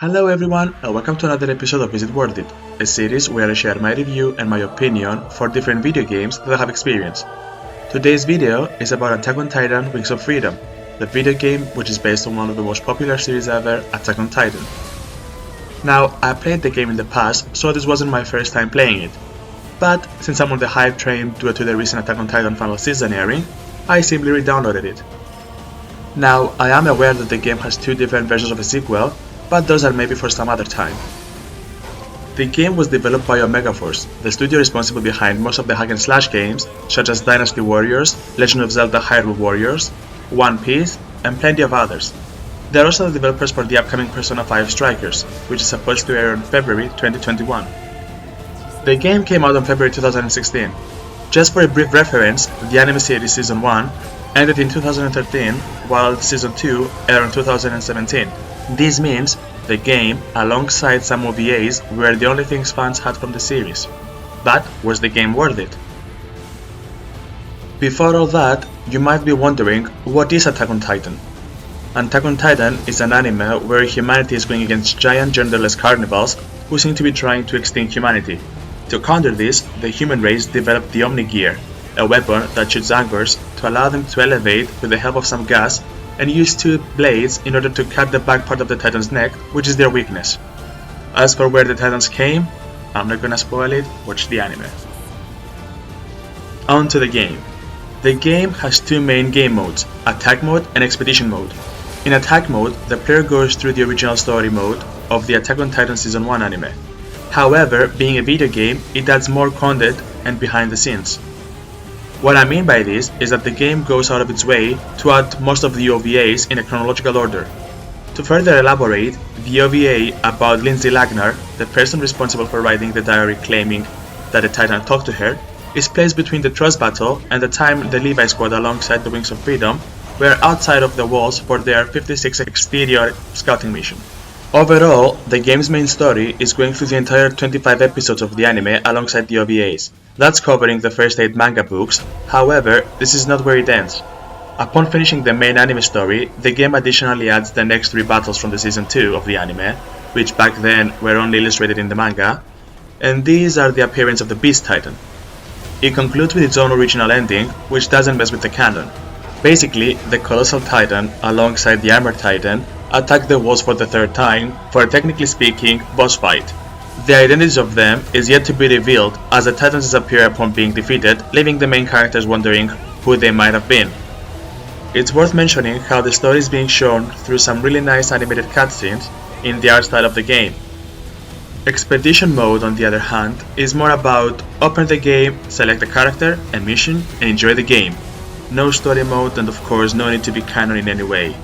Hello everyone and welcome to another episode of Is It Worth It, a series where I share my review and my opinion for different video games that I have experienced. Today's video is about Attack on Titan: Wings of Freedom, the video game which is based on one of the most popular series ever, Attack on Titan. Now, I played the game in the past, so this wasn't my first time playing it. But since I'm on the hype train due to the recent Attack on Titan final season airing, I simply re-downloaded it. Now, I am aware that the game has two different versions of a sequel, but those are maybe for some other time. The game was developed by Omega Force, the studio responsible behind most of the hack and slash games such as Dynasty Warriors, Legend of Zelda Hyrule Warriors, One Piece, and plenty of others. They are also the developers for the upcoming Persona 5 Strikers, which is supposed to air in February 2021. The game came out on February 2016. Just for a brief reference, the anime series Season 1 ended in 2013, while Season 2 aired in 2017. This means the game, alongside some OVAs, were the only things fans had from the series. But was the game worth it? Before all that, you might be wondering, what is Attack on Titan? Attack on Titan is an anime where humanity is going against giant genderless carnivals who seem to be trying to extinct humanity. To counter this, the human race developed the Omni Gear, a weapon that shoots angers to allow them to elevate with the help of some gas and use two blades in order to cut the back part of the Titan's neck, which is their weakness. As for where the Titans came, I'm not gonna spoil it, watch the anime. On to the game. The game has two main game modes, Attack Mode and Expedition Mode. In Attack Mode, the player goes through the original story mode of the Attack on Titan Season 1 anime. However, being a video game, it adds more content and behind the scenes. What I mean by this is that the game goes out of its way to add most of the OVAs in a chronological order. To further elaborate, the OVA about Lindsay Lagnar, the person responsible for writing the diary claiming that a Titan talked to her, is placed between the Trust Battle and the time the Levi Squad alongside the Wings of Freedom were outside of the walls for their 56 exterior scouting mission. Overall, the game's main story is going through the entire 25 episodes of the anime alongside the OVAs. That's covering the first 8 manga books, however, this is not where it ends. Upon finishing the main anime story, the game additionally adds the next 3 battles from the Season 2 of the anime, which back then were only illustrated in the manga, and these are the appearance of the Beast Titan. It concludes with its own original ending, which doesn't mess with the canon. Basically, the Colossal Titan, alongside the Armored Titan, attack the walls for the 3rd time, for a technically speaking, boss fight. The identities of them is yet to be revealed as the Titans disappear upon being defeated, leaving the main characters wondering who they might have been. It's worth mentioning how the story is being shown through some really nice animated cutscenes in the art style of the game. Expedition mode, on the other hand, is more about open the game, select a character and mission, and enjoy the game. No story mode, and of course no need to be canon in any way.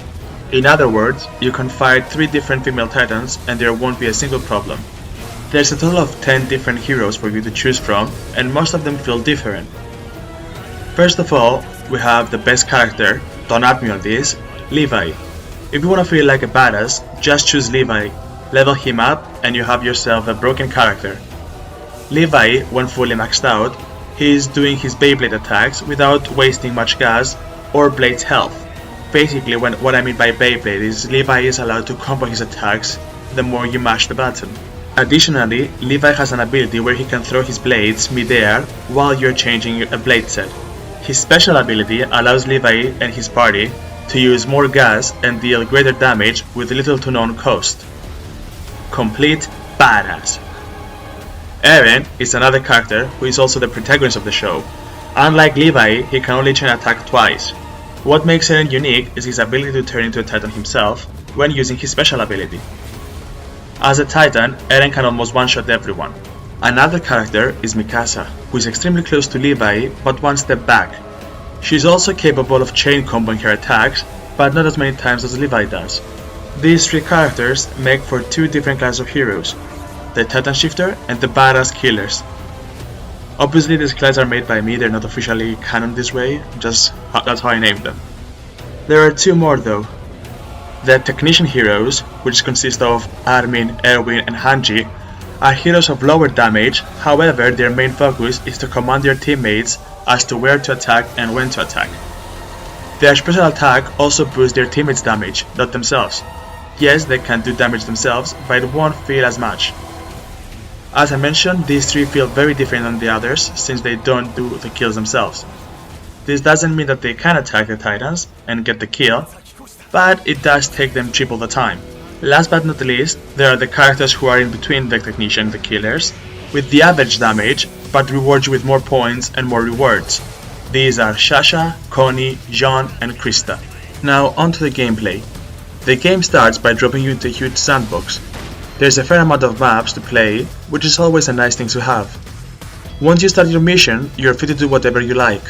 In other words, you can fight 3 different female Titans and there won't be a single problem. There's a total of 10 different heroes for you to choose from, and most of them feel different. First of all, we have the best character, don't at me on this, Levi. If you wanna feel like a badass, just choose Levi, level him up and you have yourself a broken character. Levi, when fully maxed out, he is doing his Beyblade attacks without wasting much gas or Blade's health. Basically, what I mean by Beyblade is Levi is allowed to combo his attacks the more you mash the button. Additionally, Levi has an ability where he can throw his blades mid-air while you're changing a blade set. His special ability allows Levi and his party to use more gas and deal greater damage with little to none cost. Complete badass. Eren is another character who is also the protagonist of the show. Unlike Levi, he can only chain attack twice. What makes Eren unique is his ability to turn into a Titan himself when using his special ability. As a Titan, Eren can almost one-shot everyone. Another character is Mikasa, who is extremely close to Levi but one step back. She is also capable of chain comboing her attacks, but not as many times as Levi does. These 3 characters make for 2 different kinds of heroes, the Titan Shifter and the Badass Killers. Obviously these clans are made by me, they're not officially canon this way, just that's how I named them. There are 2 more though. The Technician heroes, which consist of Armin, Erwin and Hanji, are heroes of lower damage, however their main focus is to command their teammates as to where to attack and when to attack. Their special attack also boosts their teammates' damage, not themselves. Yes, they can do damage themselves, but it won't feel as much. As I mentioned, these three feel very different than the others, since they don't do the kills themselves. This doesn't mean that they can attack the Titans and get the kill, but it does take them triple the time. Last but not least, there are the characters who are in between the Technician and the Killers, with the average damage, but reward you with more points and more rewards. These are Shasha, Connie, Jean, and Krista. Now onto the gameplay. The game starts by dropping you into a huge sandbox. There's a fair amount of maps to play, which is always a nice thing to have. Once you start your mission, you're free to do whatever you like.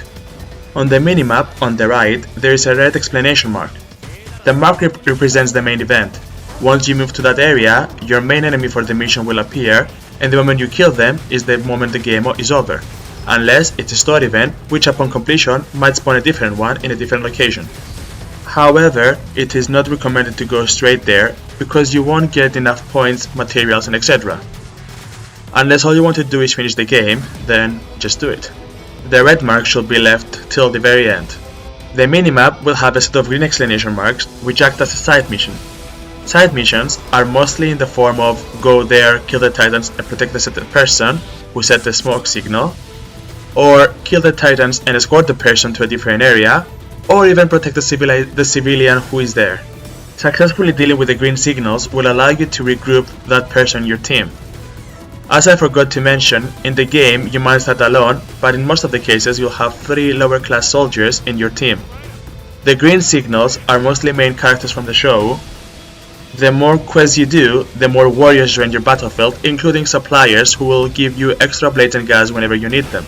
On the minimap on the right, there is a red exclamation mark. The mark represents the main event. Once you move to that area, your main enemy for the mission will appear, and the moment you kill them is the moment the game is over, unless it's a story event, which upon completion might spawn a different one in a different location. However, it is not recommended to go straight there, because you won't get enough points, materials, and etc. Unless all you want to do is finish the game, then just do it. The red mark should be left till the very end. The minimap will have a set of green exclamation marks, which act as a side mission. Side missions are mostly in the form of go there, kill the Titans and protect the certain person who set the smoke signal, or kill the Titans and escort the person to a different area, or even protect the civilian who is there. Successfully dealing with the green signals will allow you to regroup that person in your team. As I forgot to mention, in the game you might start alone, but in most of the cases you'll have 3 lower class soldiers in your team. The green signals are mostly main characters from the show. The more quests you do, the more warriors join your battlefield, including suppliers who will give you extra blades and gas whenever you need them.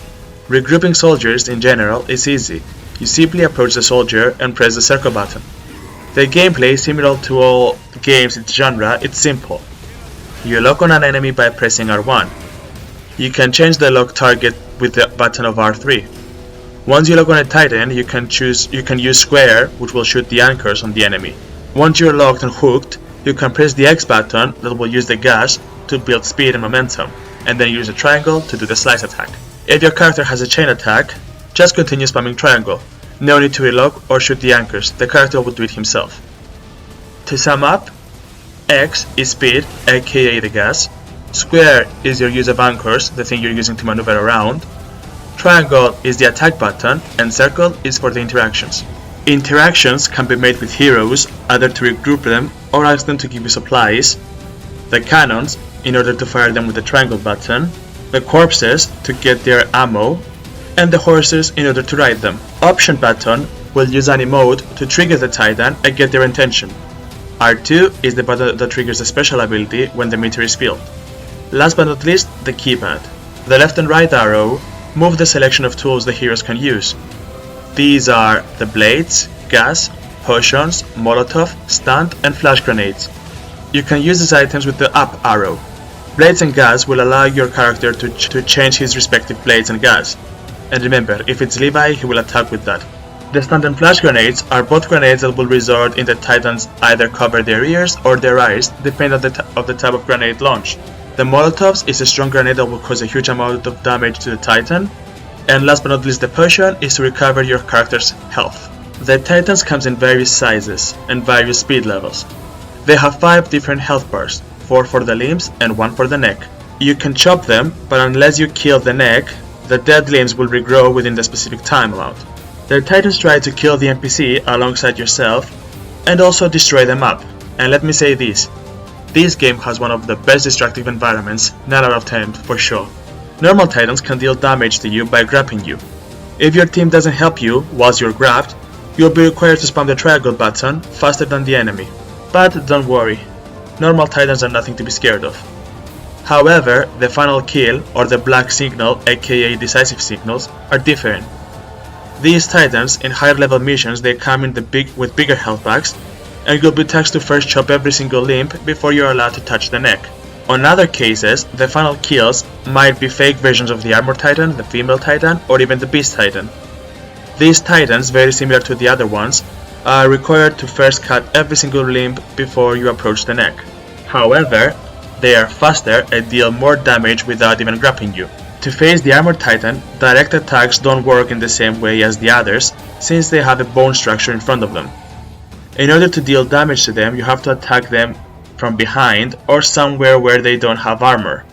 Regrouping soldiers in general is easy. You simply approach the soldier and press the circle button. The gameplay, similar to all games in its genre, it's simple. You lock on an enemy by pressing R1. You can change the lock target with the button of R3. Once you lock on a Titan, you can use square, which will shoot the anchors on the enemy. Once you're locked and hooked, you can press the X button that will use the gas to build speed and momentum, and then use a triangle to do the slice attack. If your character has a chain attack, just continue spamming triangle. No need to relock or shoot the anchors, the character will do it himself. To sum up, X is speed, aka the gas, square is your use of anchors, the thing you're using to maneuver around, triangle is the attack button, and circle is for the interactions. Interactions can be made with heroes, either to regroup them or ask them to give you supplies, the cannons in order to fire them with the triangle button, the corpses to get their ammo, and the horses in order to ride them. Option button will use any mode to trigger the Titan and get their attention. R2 is the button that triggers a special ability when the meter is filled. Last but not least, the keypad. The left and right arrow move the selection of tools the heroes can use. These are the blades, gas, potions, molotov, stun, and flash grenades. You can use these items with the up arrow. Blades and gas will allow your character to change his respective blades and gas. And remember, if it's Levi, he will attack with that. The stun and flash grenades are both grenades that will result in the Titans either cover their ears or their eyes, depending on the type of grenade launched. The Molotovs is a strong grenade that will cause a huge amount of damage to the Titan. And last but not least, the potion is to recover your character's health. The Titans comes in various sizes and various speed levels. They have 5 different health bars, 4 for the limbs and 1 for the neck. You can chop them, but unless you kill the neck, the dead limbs will regrow within the specific time amount. The Titans try to kill the NPC alongside yourself and also destroy them up. And let me say this game has one of the best destructive environments, 9 out of 10 for sure. Normal Titans can deal damage to you by grabbing you. If your team doesn't help you whilst you're grabbed, you'll be required to spam the triangle button faster than the enemy. But don't worry, normal Titans are nothing to be scared of. However, the final kill or the black signal, aka decisive signals, are different. These Titans in higher level missions, they come in with bigger health packs, and you'll be tasked to first chop every single limb before you're allowed to touch the neck. On other cases, the final kills might be fake versions of the Armor Titan, the Female Titan, or even the Beast Titan. These Titans, very similar to the other ones, are required to first cut every single limb before you approach the neck. However, they are faster and deal more damage without even grabbing you. To face the Armored Titan, direct attacks don't work in the same way as the others, since they have a bone structure in front of them. In order to deal damage to them, you have to attack them from behind or somewhere where they don't have armor.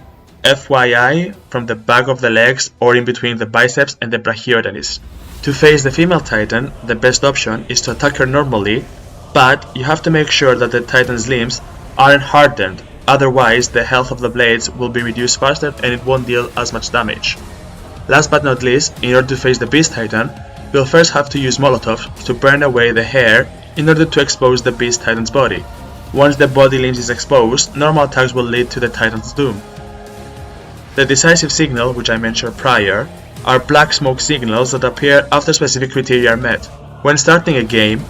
FYI, from the back of the legs or in between the biceps and the brachiotomies. To face the female titan, the best option is to attack her normally, but you have to make sure that the titan's limbs aren't hardened, otherwise the health of the blades will be reduced faster and it won't deal as much damage. Last but not least, in order to face the beast titan, you'll first have to use Molotovs to burn away the hair in order to expose the beast titan's body. Once the body limbs is exposed, normal attacks will lead to the titan's doom. The decisive signal, which I mentioned prior, are black smoke signals that appear after specific criteria are met. When starting a game,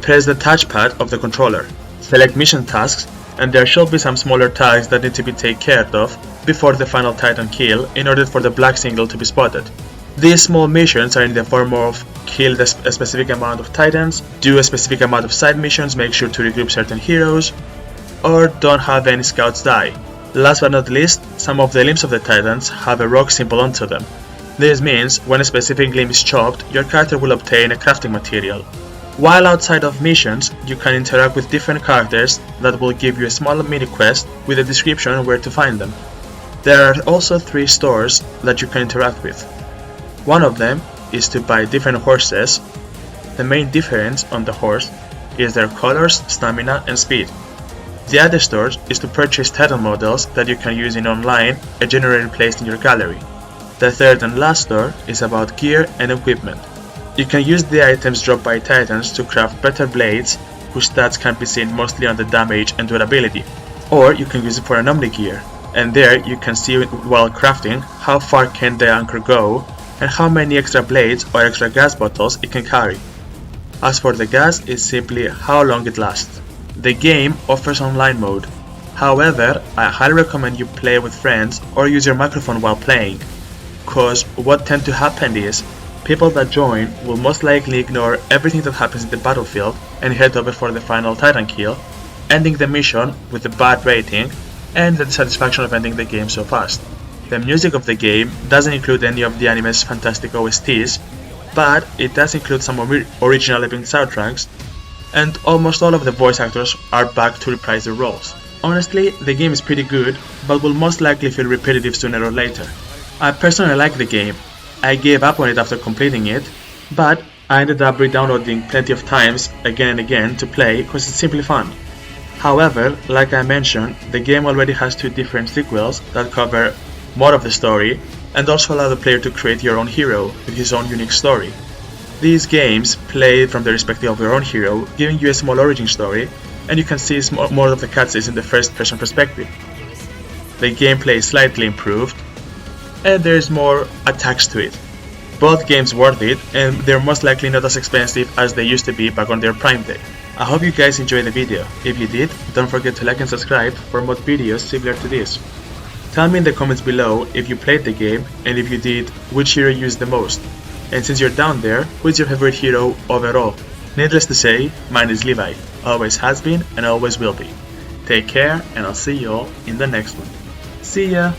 press the touchpad of the controller, select mission tasks, and there should be some smaller tags that need to be taken care of before the final titan kill in order for the black signal to be spotted. These small missions are in the form of kill a specific amount of titans, do a specific amount of side missions, make sure to regroup certain heroes, or don't have any scouts die. Last but not least, some of the limbs of the titans have a rock symbol onto them. This means when a specific limb is chopped, your character will obtain a crafting material. While outside of missions, you can interact with different characters that will give you a small mini quest with a description on where to find them. There are also 3 stores that you can interact with. One of them is to buy different horses. The main difference on the horse is their colors, stamina and speed. The other store is to purchase titan models that you can use in online and generate placed in your gallery. The third and last store is about gear and equipment. You can use the items dropped by titans to craft better blades whose stats can be seen mostly on the damage and durability, or you can use it for an Omni gear, and there you can see while crafting how far can the anchor go and how many extra blades or extra gas bottles it can carry. As for the gas, it's simply how long it lasts. The game offers online mode. However, I highly recommend you play with friends or use your microphone while playing, cause what tends to happen is people that join will most likely ignore everything that happens in the battlefield and head over for the final titan kill, ending the mission with a bad rating and the dissatisfaction of ending the game so fast. The music of the game doesn't include any of the anime's fantastic OSTs, but it does include some original epic soundtracks, and almost all of the voice actors are back to reprise their roles. Honestly, the game is pretty good, but will most likely feel repetitive sooner or later. I personally like the game. I gave up on it after completing it, but I ended up re-downloading plenty of times again and again to play because it's simply fun. However, like I mentioned, the game already has 2 different sequels that cover more of the story and also allow the player to create your own hero with his own unique story. These games play from the perspective of your own hero, giving you a small origin story, and you can see more of the cutscenes in the first person perspective. The gameplay is slightly improved, and there is more attached to it. Both games worth it, and they're most likely not as expensive as they used to be back on their prime day. I hope you guys enjoyed the video. If you did, don't forget to like and subscribe for more videos similar to this. Tell me in the comments below if you played the game, and if you did, which hero you used the most. And since you're down there, who's your favorite hero overall? Needless to say, mine is Levi. Always has been and always will be. Take care, and I'll see you all in the next one. See ya!